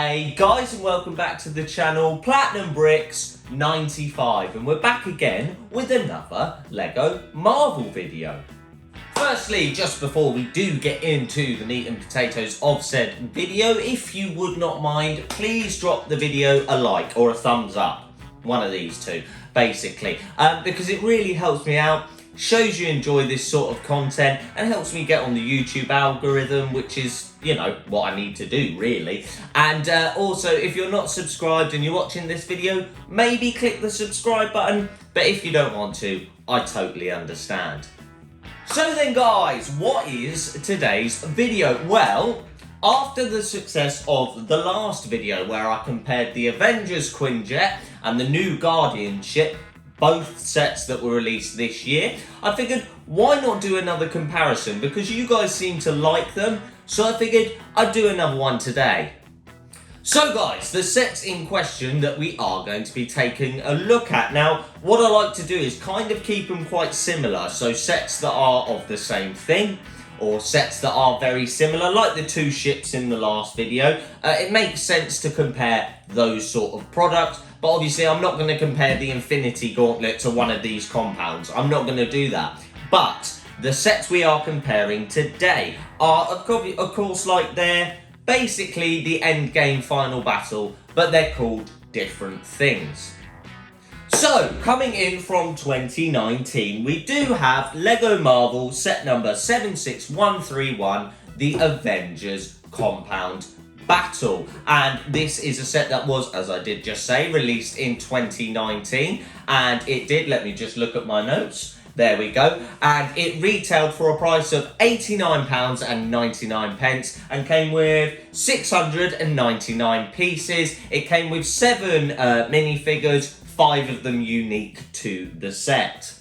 Hey guys, and welcome back to the channel Platinum Bricks 95, and we're back again with another Lego Marvel video. Firstly, just before we do get into the meat and potatoes of said video, if you would not mind, please drop the video a like or a thumbs up. One of these two, basically, because it really helps me out, shows you enjoy this sort of content, and helps me get on the YouTube algorithm, which is, you know, what I need to do, really. And also, if you're not subscribed and you're watching this video, maybe click the subscribe button, but if you don't want to, I totally understand. So then guys, what is today's video? Well, after the success of the last video where I compared the Avengers Quinjet and the new Guardian ship, both sets that were released this year, I figured why not do another comparison, because you guys seem to like them, so I figured I'd do another one today. So guys, the sets in question that we are going to be taking a look at. Now, what I like to do is kind of keep them quite similar, so sets that are of the same thing, or sets that are very similar, like the two ships in the last video. It makes sense to compare those sort of products, but obviously I'm not going to compare the Infinity Gauntlet to one of these compounds. I'm not going to do that. But the sets we are comparing today are, of course, like they're basically the endgame final battle, but they're called different things. So, coming in from 2019, we do have Lego Marvel set number 76131, the Avengers Compound Battle. And this is a set that was, as I did just say, released in 2019. And it did, let me just look at my notes. There we go. And it retailed for a price of £89.99 and came with 699 pieces. It came with 7 minifigures, 5 of them unique to the set.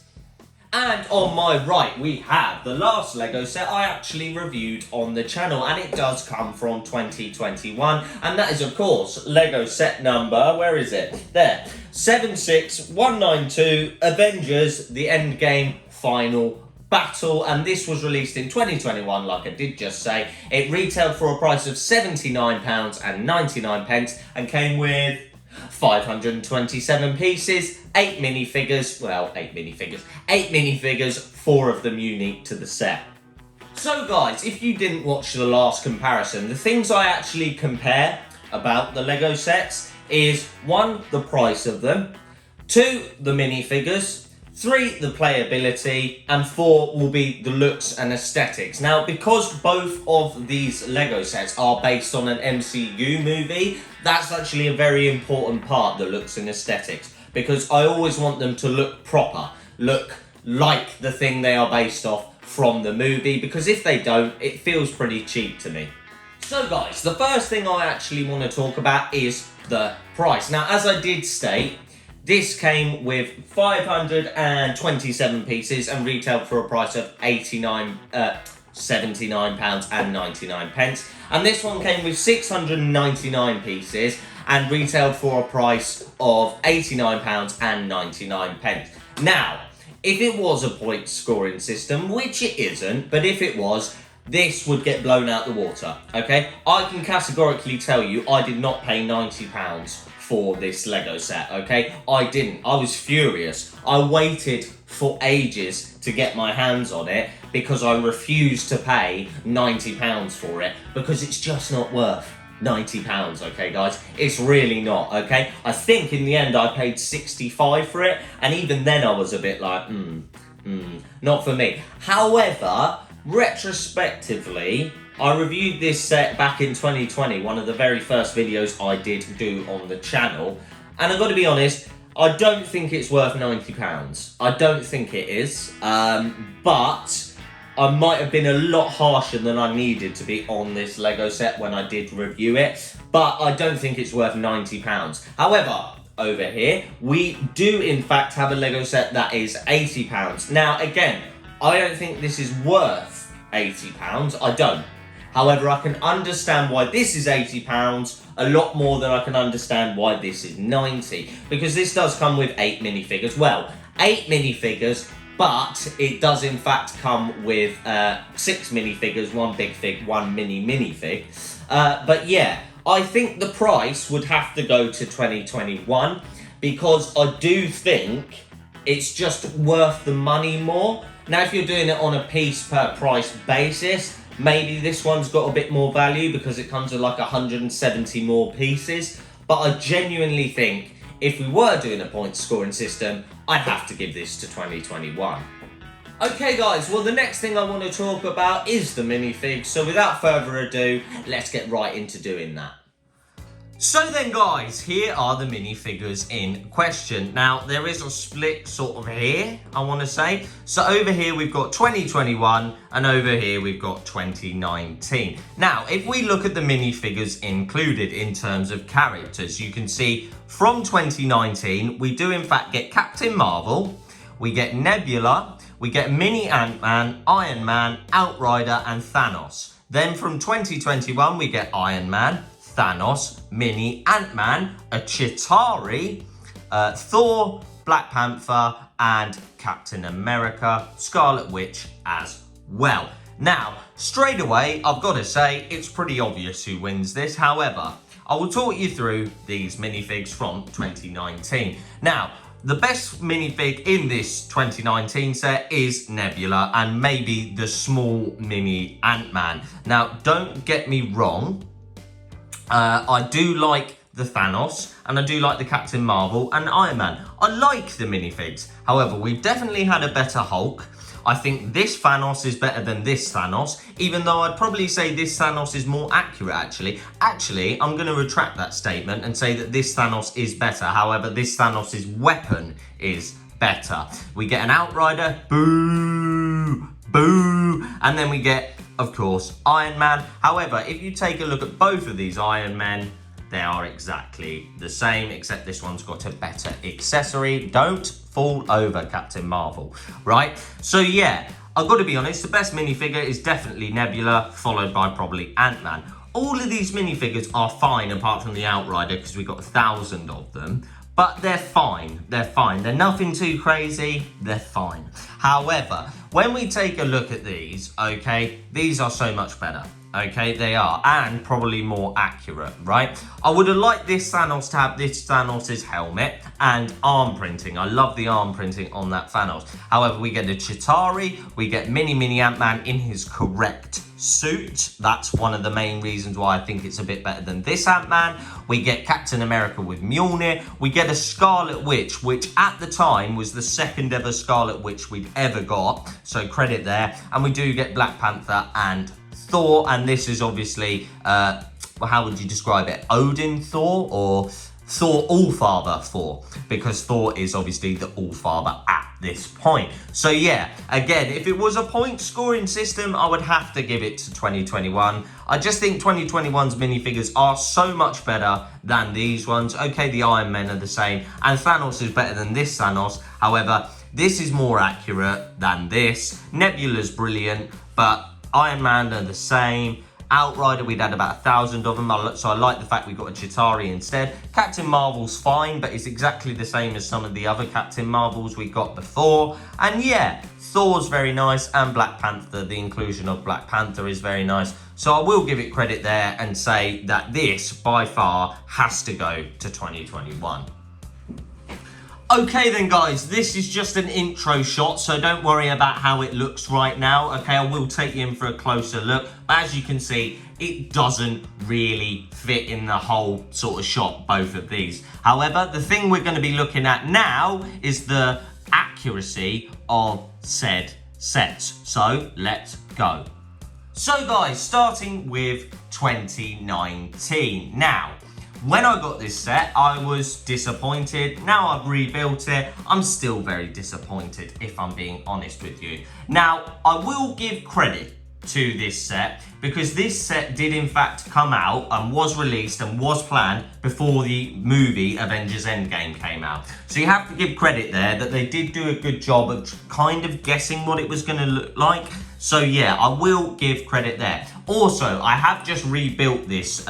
And on my right, we have the last Lego set I actually reviewed on the channel, and it does come from 2021, and that is, of course, Lego set number, where is it? There, 76192, Avengers, the Endgame Final Battle, and this was released in 2021, like I did just say. It retailed for a price of £79.99 and came with 527 pieces, 8 minifigures, 4 of them unique to the set. So guys, if you didn't watch the last comparison, the things I actually compare about the Lego sets is 1, the price of them, 2, the minifigures, 3, the playability, and 4 will be the looks and aesthetics. Now, because both of these Lego sets are based on an MCU movie, that's actually a very important part, the looks and aesthetics, because I always want them to look proper, look like the thing they are based off from the movie, because if they don't, it feels pretty cheap to me. So guys, the first thing I actually want to talk about is the price. Now, as I did state, this came with 527 pieces and retailed for a price of £79.99. And this one came with 699 pieces and retailed for a price of £89.99. Now, if it was a point scoring system, which it isn't, but if it was, this would get blown out the water, okay? I can categorically tell you I did not pay £90 for this Lego set, okay? I didn't. I was furious. I waited for ages to get my hands on it because I refused to pay £90 for it, because it's just not worth £90, okay guys? It's really not, okay? I think in the end I paid 65 for it, and even then I was a bit like, not for me. However, retrospectively, I reviewed this set back in 2020, one of the very first videos I did do on the channel, and I've got to be honest, I don't think it's worth £90. I don't think it is, but I might have been a lot harsher than I needed to be on this Lego set when I did review it, but I don't think it's worth £90. However, over here, we do in fact have a Lego set that is £80. Now, again, I don't think this is worth £80, I don't. However, I can understand why this is £80 a lot more than I can understand why this is £90, because this does come with 8 minifigures. Well, 8 minifigures, but it does in fact come with 6 minifigures, 1 big fig, 1 minifig. But yeah, I think the price would have to go to 2021 because I do think it's just worth the money more. Now, if you're doing it on a piece per price basis, maybe this one's got a bit more value because it comes with like 170 more pieces. But I genuinely think if we were doing a point scoring system, I'd have to give this to 2021. Okay guys, well the next thing I want to talk about is the minifigs, so without further ado, let's get right into doing that. So then guys, here are the minifigures in question. Now there is a split sort of here, I want to say. So over here we've got 2021 and over here we've got 2019. Now if we look at the minifigures included in terms of characters, you can see from 2019 we do in fact get Captain Marvel, we get Nebula, we get Mini Ant-Man, Iron Man, Outrider and Thanos. Then from 2021 we get Iron Man, Thanos, Mini Ant-Man, a Chitauri, Thor, Black Panther and Captain America, Scarlet Witch as well. Now, straight away, I've got to say, it's pretty obvious who wins this. However, I will talk you through these minifigs from 2019. Now, the best minifig in this 2019 set is Nebula and maybe the small mini Ant-Man. Now, don't get me wrong. I do like the Thanos and I do like the Captain Marvel and Iron Man. I like the minifigs. However, we've definitely had a better Hulk. I think this Thanos is better than this Thanos, even though I'd probably say this Thanos is more accurate, actually. Actually, I'm going to retract that statement and say that this Thanos is better. However, this Thanos' weapon is better. We get an Outrider, boo, boo, and then we get, of course, Iron Man. However, if you take a look at both of these Iron Men, they are exactly the same, except this one's got a better accessory. Don't fall over Captain Marvel, right? So yeah, I've got to be honest, the best minifigure is definitely Nebula, followed by probably Ant-Man. All of these minifigures are fine, apart from the Outrider, because we got 1,000 of them. But they're fine, they're fine. They're nothing too crazy, they're fine. However, when we take a look at these, okay, these are so much better. Okay, they are, and probably more accurate, right? I would have liked this Thanos to have this Thanos' helmet and arm printing. I love the arm printing on that Thanos. However, we get a Chitauri, we get Mini Ant-Man in his correct suit. That's one of the main reasons why I think it's a bit better than this Ant-Man. We get Captain America with Mjolnir. We get a Scarlet Witch, which at the time was the second ever Scarlet Witch we'd ever got. So credit there. And we do get Black Panther and Thor, and this is obviously, how would you describe it? Odin Thor or Thor Allfather Thor? Because Thor is obviously the Allfather at this point. So yeah, again, if it was a point scoring system, I would have to give it to 2021. I just think 2021's minifigures are so much better than these ones. Okay, the Iron Men are the same, and Thanos is better than this Thanos. However, this is more accurate than this. Nebula's brilliant, but Iron Man are the same. Outrider, we'd had about 1,000 of them, so I like the fact we got a Chitauri instead. Captain Marvel's fine, but it's exactly the same as some of the other Captain Marvels we got before. And yeah, Thor's very nice, and Black Panther, the inclusion of Black Panther is very nice. So I will give it credit there and say that this, by far, has to go to 2021. Okay then guys, this is just an intro shot, so don't worry about how it looks right now. Okay, I will take you in for a closer look. As you can see, it doesn't really fit in the whole sort of shot, both of these. However, the thing we're going to be looking at now is the accuracy of said sets. So let's go. So guys, starting with 2019. Now, when I got this set, I was disappointed. Now I've rebuilt it, I'm still very disappointed, if I'm being honest with you. Now, I will give credit to this set, because this set did in fact come out and was released and was planned before the movie Avengers Endgame came out. So you have to give credit there that they did do a good job of kind of guessing what it was going to look like. So yeah, I will give credit there. Also, I have just rebuilt this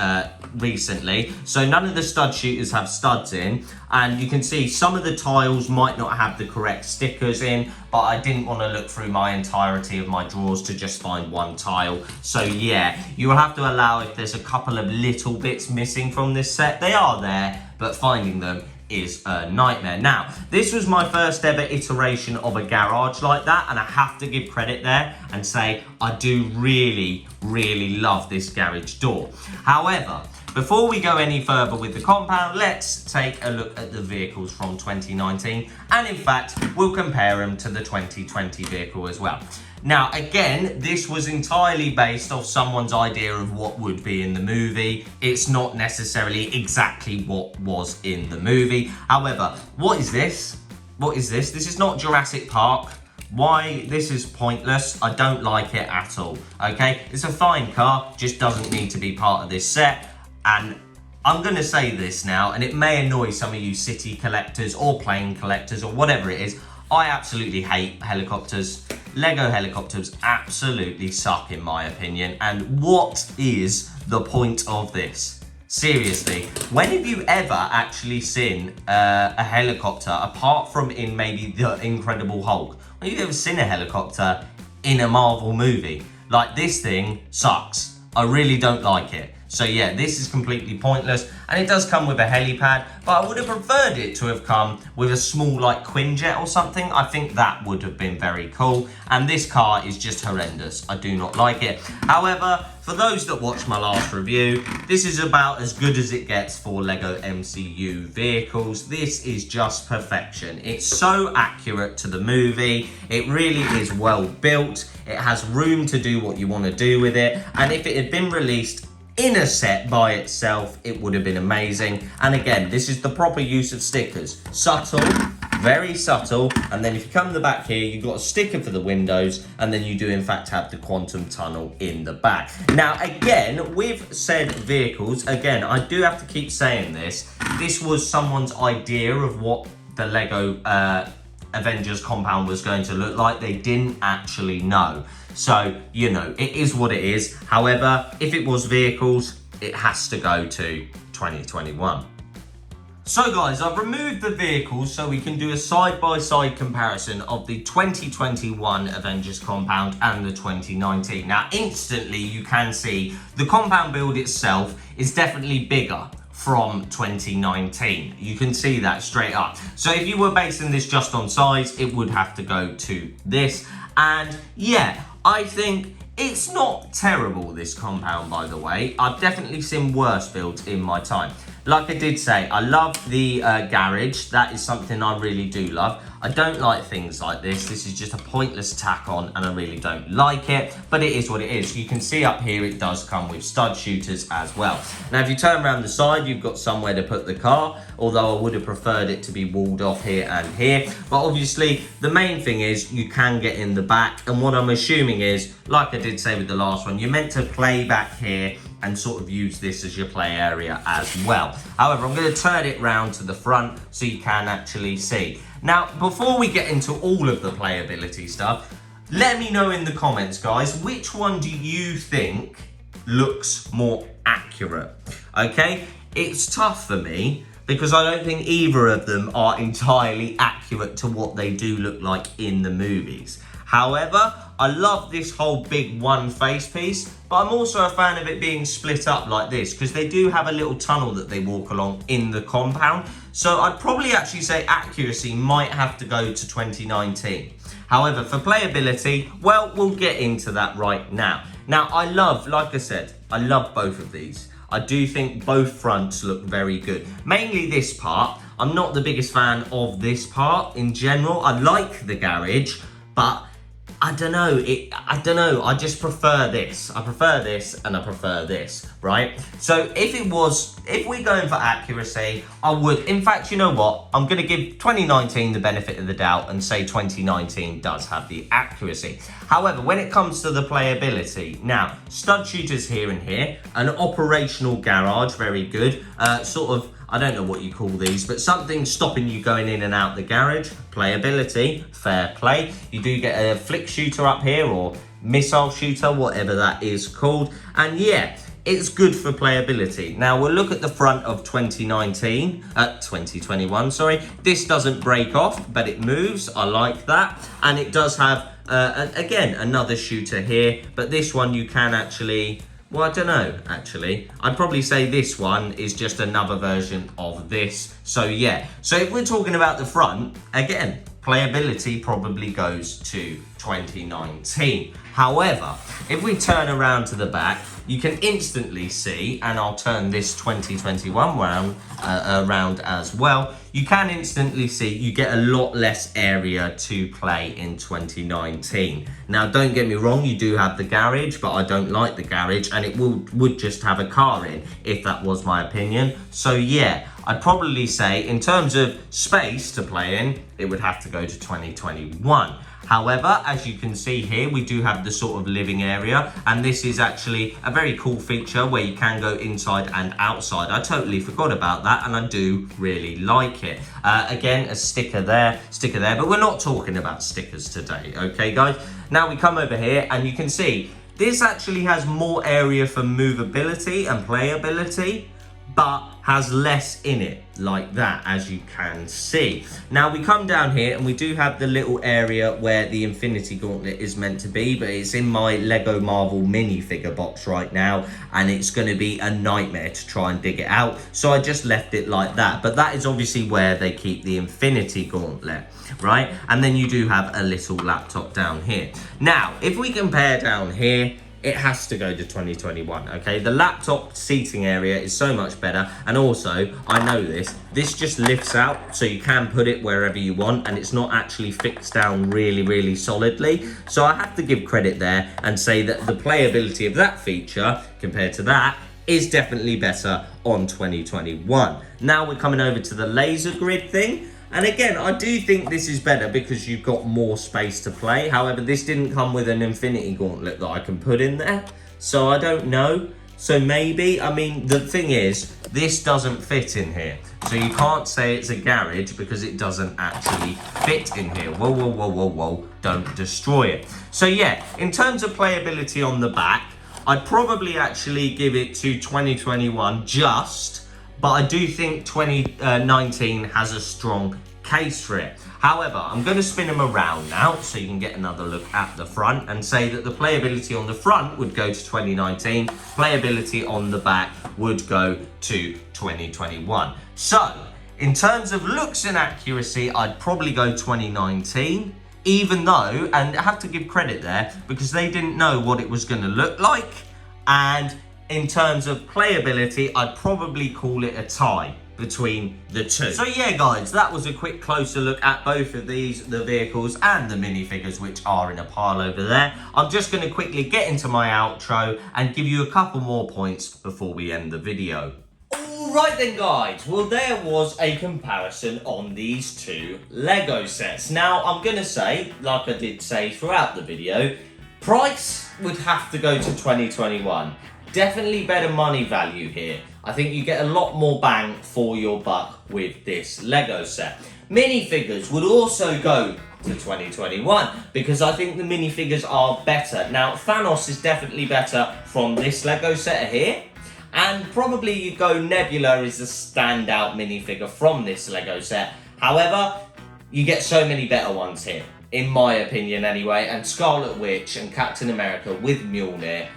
recently, so none of the stud shooters have studs in, and you can see some of the tiles might not have the correct stickers in, but I didn't want to look through my entirety of my drawers to just find one tile. So yeah, you will have to allow if there's a couple of little bits missing from this set. They are there, but finding them is a nightmare. Now, this was my first ever iteration of a garage like that, and I have to give credit there and say I do really, really love this garage door. However, before we go any further with the compound, let's take a look at the vehicles from 2019, and in fact, we'll compare them to the 2020 vehicle as well. Now, again, this was entirely based off someone's idea of what would be in the movie. It's not necessarily exactly what was in the movie. However, what is this? What is this? This is not Jurassic Park. Why? This is pointless. I don't like it at all, okay? It's a fine car, just doesn't need to be part of this set. And I'm going to say this now, and it may annoy some of you city collectors or plane collectors or whatever it is. I absolutely hate helicopters. Lego helicopters absolutely suck in my opinion. And what is the point of this? Seriously, when have you ever actually seen a helicopter apart from in maybe the Incredible Hulk? When have you ever seen a helicopter in a Marvel movie? Like, this thing sucks. I really don't like it. So yeah, this is completely pointless, and it does come with a helipad, but I would have preferred it to have come with a small like Quinjet or something. I think that would have been very cool, and this car is just horrendous. I do not like it. However, for those that watched my last review, this is about as good as it gets for Lego MCU vehicles. This is just perfection. It's so accurate to the movie. It really is well built. It has room to do what you want to do with it, and if it had been released in a set by itself, it would have been amazing. And again, this is the proper use of stickers. Subtle, very subtle. And then if you come to the back here, you've got a sticker for the windows, and then you do in fact have the quantum tunnel in the back. Now again, with said vehicles, again, I do have to keep saying this. This was someone's idea of what the Lego Avengers compound was going to look like. They didn't actually know. So, you know, it is what it is. However, if it was vehicles, it has to go to 2021. So guys, I've removed the vehicles so we can do a side-by-side comparison of the 2021 Avengers compound and the 2019. Now, instantly you can see the compound build itself is definitely bigger from 2019. You can see that straight up. So if you were basing this just on size, it would have to go to this. And yeah, I think it's not terrible, this compound, by the way. I've definitely seen worse builds in my time. Like I did say, I love the garage. That is something I really do love. I don't like things like this. This is just a pointless tack on, and I really don't like it, but it is what it is. You can see up here it does come with stud shooters as well. Now if you turn around the side, you've got somewhere to put the car, although I would have preferred it to be walled off here and here. But obviously the main thing is you can get in the back, and what I'm assuming is, like I did say with the last one, you're meant to play back here and sort of use this as your play area as well. However, I'm going to turn it round to the front so you can actually see. Now, before we get into all of the playability stuff, let me know in the comments, guys, which one do you think looks more accurate? Okay, it's tough for me because I don't think either of them are entirely accurate to what they do look like in the movies. However, I love this whole big one face piece, but I'm also a fan of it being split up like this because they do have a little tunnel that they walk along in the compound. So I'd probably actually say accuracy might have to go to 2019. However, for playability, well, we'll get into that right now. Now, I love, like I said, I love both of these. I do think both fronts look very good. Mainly this part. I'm not the biggest fan of this part in general. I like the garage, but I don't know, I just prefer this. I prefer this and I prefer this, right? So if we're going for accuracy, I would, in fact, you know what? I'm gonna give 2019 the benefit of the doubt and say 2019 does have the accuracy. However, when it comes to the playability, now, stud shooters here and here, an operational garage, very good, sort of, I don't know what you call these, but something stopping you going in and out the garage. Playability, fair play. You do get a flick shooter up here, or missile shooter, whatever that is called. And yeah, it's good for playability. Now we'll look at the front of 2021, sorry. This doesn't break off, but it moves. I like that. And it does have, again, another shooter here, but this one you can actually, well, I don't know, actually. I'd probably say this one is just another version of this. So yeah, so if we're talking about the front, again, playability probably goes to 2019. However, if we turn around to the back, you can instantly see, and I'll turn this 2021 around as well, you can instantly see you get a lot less area to play in 2019. Now, don't get me wrong, you do have the garage, but I don't like the garage, and it would just have a car in, if that was my opinion. So yeah, I'd probably say in terms of space to play in, it would have to go to 2021. However, as you can see here, we do have the sort of living area, and this is actually a very cool feature where you can go inside and outside. I totally forgot about that, and I do really like it. Again, a sticker there, but we're not talking about stickers today, okay guys? Now we come over here and you can see this actually has more area for movability and playability, but has less in it, like that, as you can see. Now we come down here and we do have the little area where the Infinity Gauntlet is meant to be, but it's in my Lego Marvel minifigure box right now, and it's going to be a nightmare to try and dig it out, so I just left it like that. But that is obviously where they keep the Infinity Gauntlet, right? And then you do have a little laptop down here. Now, if we compare down here, it has to go to 2021, okay? The laptop seating area is so much better, and also, I know this just lifts out, so you can put it wherever you want, and it's not actually fixed down really, really solidly. So I have to give credit there and say that the playability of that feature, compared to that, is definitely better on 2021. Now we're coming over to the laser grid thing. And again, I do think this is better because you've got more space to play. However, this didn't come with an Infinity Gauntlet that I can put in there. So I don't know. So maybe, I mean, the thing is, this doesn't fit in here. So you can't say it's a garage because it doesn't actually fit in here. Whoa, whoa, whoa, whoa, whoa. Don't destroy it. So yeah, in terms of playability on the back, I'd probably actually give it to 2021 just. But I do think 2019 has a strong case for it. However, I'm going to spin them around now so you can get another look at the front and say that the playability on the front would go to 2019, playability on the back would go to 2021. So, in terms of looks and accuracy, I'd probably go 2019, even though, and I have to give credit there, because they didn't know what it was going to look like, and in terms of playability, I'd probably call it a tie between the two. So yeah guys, that was a quick closer look at both of these, the vehicles and the minifigures, which are in a pile over there. I'm just going to quickly get into my outro and give you a couple more points before we end the video. Alright then guys, well there was a comparison on these two Lego sets. Now I'm going to say, like I did say throughout the video, price would have to go to 2021. Definitely better money value here. I think you get a lot more bang for your buck with this Lego set. Minifigures would also go to 2021 because I think the minifigures are better. Now, Thanos is definitely better from this Lego set here. And probably you go Nebula is the standout minifigure from this Lego set. However, you get so many better ones here, in my opinion anyway. And Scarlet Witch and Captain America with Mjolnir,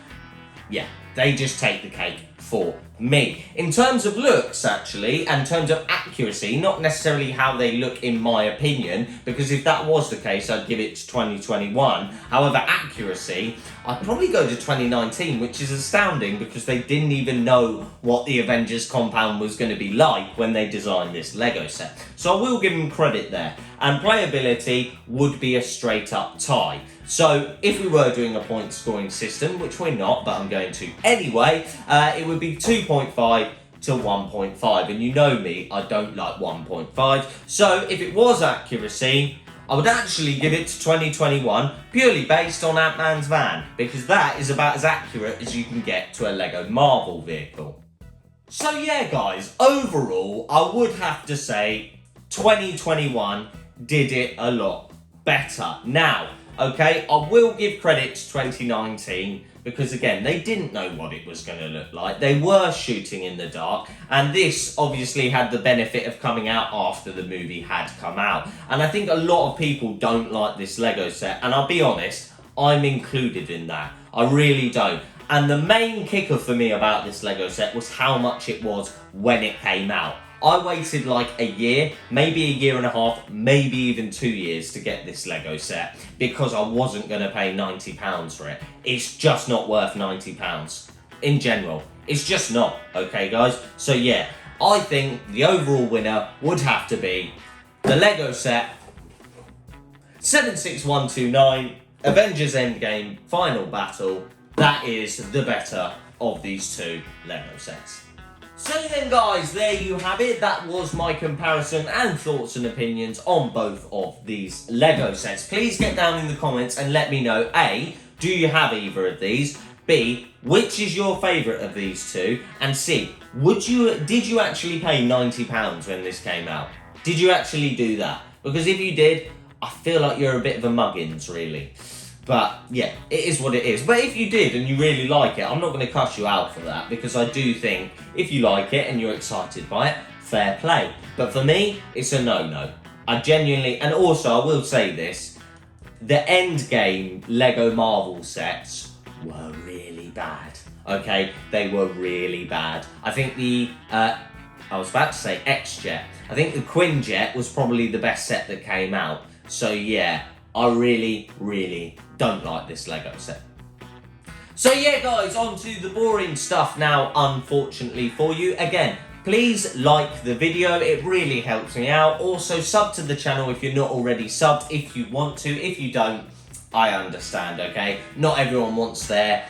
yeah, they just take the cake for me. In terms of looks, actually, and in terms of accuracy, not necessarily how they look in my opinion, because if that was the case, I'd give it to 2021. However, accuracy, I'd probably go to 2019, which is astounding because they didn't even know what the Avengers compound was going to be like when they designed this Lego set. So I will give them credit there. And playability would be a straight up tie. So if we were doing a point scoring system, which we're not, but I'm going to anyway, it would be 2.5 to 1.5. And you know me, I don't like 1.5. So if it was accuracy, I would actually give it to 2021 purely based on Ant-Man's van, because that is about as accurate as you can get to a Lego Marvel vehicle. So yeah guys, overall I would have to say 2021 did it a lot better. Now, okay? I will give credit to 2019 because, again, they didn't know what it was going to look like. They were shooting in the dark, and this obviously had the benefit of coming out after the movie had come out. And I think a lot of people don't like this Lego set, and I'll be honest, I'm included in that. I really don't. And the main kicker for me about this Lego set was how much it was when it came out. I waited like a year, maybe a year and a half, maybe even 2 years to get this Lego set because I wasn't going to pay £90 for it. It's just not worth £90 in general. It's just not, okay guys? So yeah, I think the overall winner would have to be the Lego set 76129 Avengers Endgame Final Battle. That is the better of these two Lego sets. So then guys, there you have it. That was my comparison and thoughts and opinions on both of these Lego sets. Please get down in the comments and let me know, A, do you have either of these? B, which is your favourite of these two? And C, did you actually pay £90 when this came out? Did you actually do that? Because if you did, I feel like you're a bit of a muggins, really. But yeah, it is what it is. But if you did and you really like it, I'm not going to cuss you out for that, because I do think if you like it and you're excited by it, fair play. But for me, it's a no-no. I genuinely, and also I will say this, the Endgame Lego Marvel sets were really bad. Okay, they were really bad. I think I was about to say X-Jet. I think the Quinjet was probably the best set that came out. So yeah, I really, really don't like this Lego set. So yeah guys, on to the boring stuff now, unfortunately for you. Again, please like the video, it really helps me out. Also, sub to the channel if you're not already subbed, if you want to. If you don't, I understand, okay? Not everyone wants their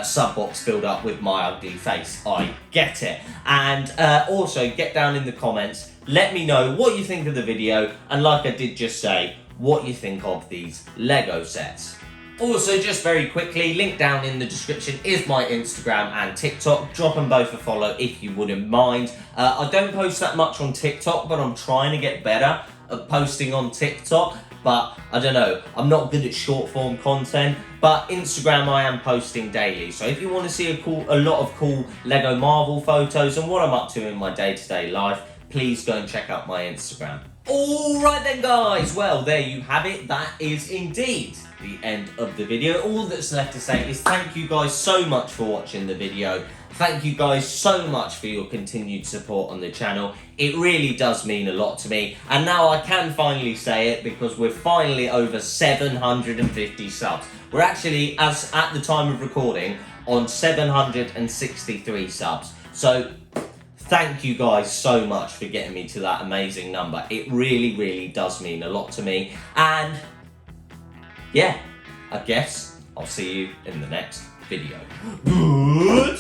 sub box filled up with my ugly face. I get it. And also, get down in the comments, let me know what you think of the video, and like I did just say, what you think of these Lego sets. Also, just very quickly, link down in the description is my Instagram and TikTok. Drop them both a follow if you wouldn't mind. I don't post that much on TikTok, but I'm trying to get better at posting on TikTok. But I don't know, I'm not good at short form content. But Instagram I am posting daily. So if you want to see a lot of cool Lego Marvel photos and what I'm up to in my day-to-day life, please go and check out my Instagram. Alright then guys, well there you have it. That is indeed the end of the video. All that's left to say is thank you guys so much for watching the video. Thank you guys so much for your continued support on the channel. It really does mean a lot to me. And now I can finally say it because we're finally over 750 subs. We're actually, as at the time of recording, on 763 subs. So thank you guys so much for getting me to that amazing number. It really, really does mean a lot to me. And yeah, I guess I'll see you in the next video. Good.